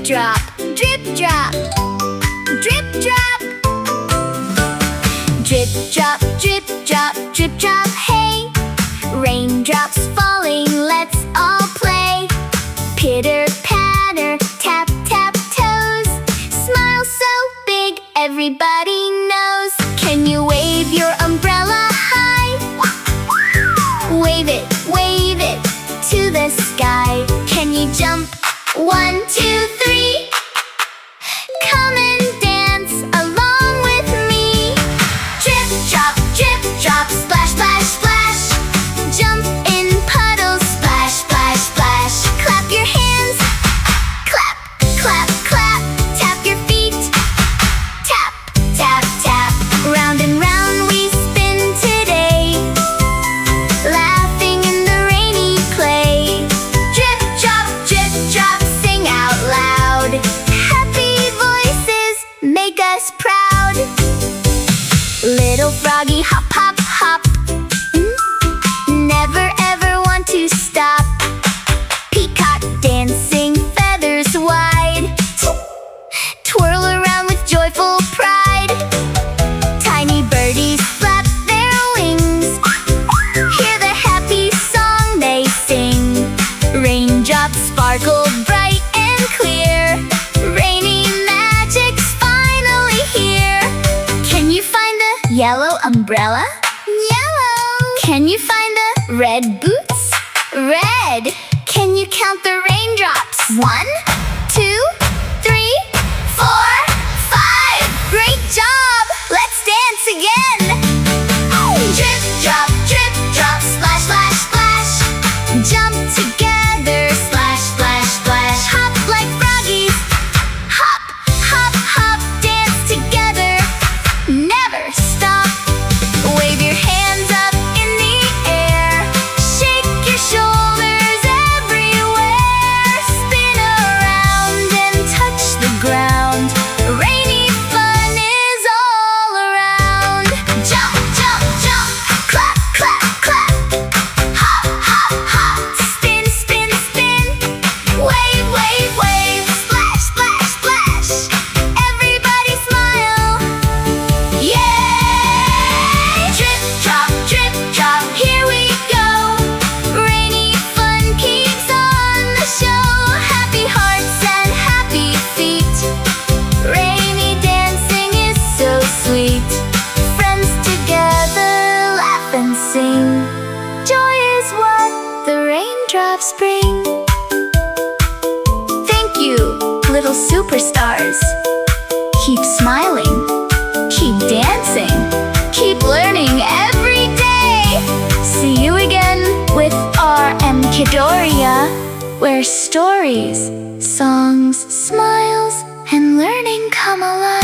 drop, drip drop, drip drop. Drip drop, drip drop, drip drop, hey. Raindrops falling, let's all play. Pitter patter, tap tap toes. Smile so big, everybody knows. Can you wave your umbrella high? Wave it to the sky. Can you jump? 1, 2, 3. Come and dance along with me. Drip drop, splash, splash, splash. Jump in puddles, splash, splash, splash. Clap your hands, clap, clap, clap. Tap your feet, tap, tap, tap. Round and round we spin today, laughing in the rainy play. Drip drop, sing out loud. Happy voices make us proud. Little froggy hop, hop, hop. Never ever want to stop. Peacock dancing, feathers wide. Twirl around with joyful pride. Tiny birdies flap their wings. Hear the happy song they sing. Raindrops sparkle bright and clear. Rainy magic's finally here. Can you find the yellow umbrella? Yellow. Can you find the red boots? Red. Can you count the raindrops? 1, 2, 3, 4, 5. Great job! Let's dance again. Drip drop, splash, splash, splash. Jump together, splash, splash, splash. Hop like froggies, hop, hop, hop. Dance together, never stop. Wave your hands up in the air. Shake your shoulders everywhere. Spin around and touch the ground. Rainy fun is all around. Jump, jump, jump, clap, clap, clap. Hop, hop, hop, spin, spin, spin. Wave, wave, wave, splash, splash, splash. Everybody smile, yay! Drip drop, here we go. Rainy fun keeps on the show. Happy hearts and happy feet. Rainy dancing is so sweet. Friends together laugh and sing. Joy is what the raindrops bring. Thank you, little superstars. Keep smiling, keep dancing, keep learning every day. See you again with RM Kidoria, where stories, songs, smiles, and learning come alive.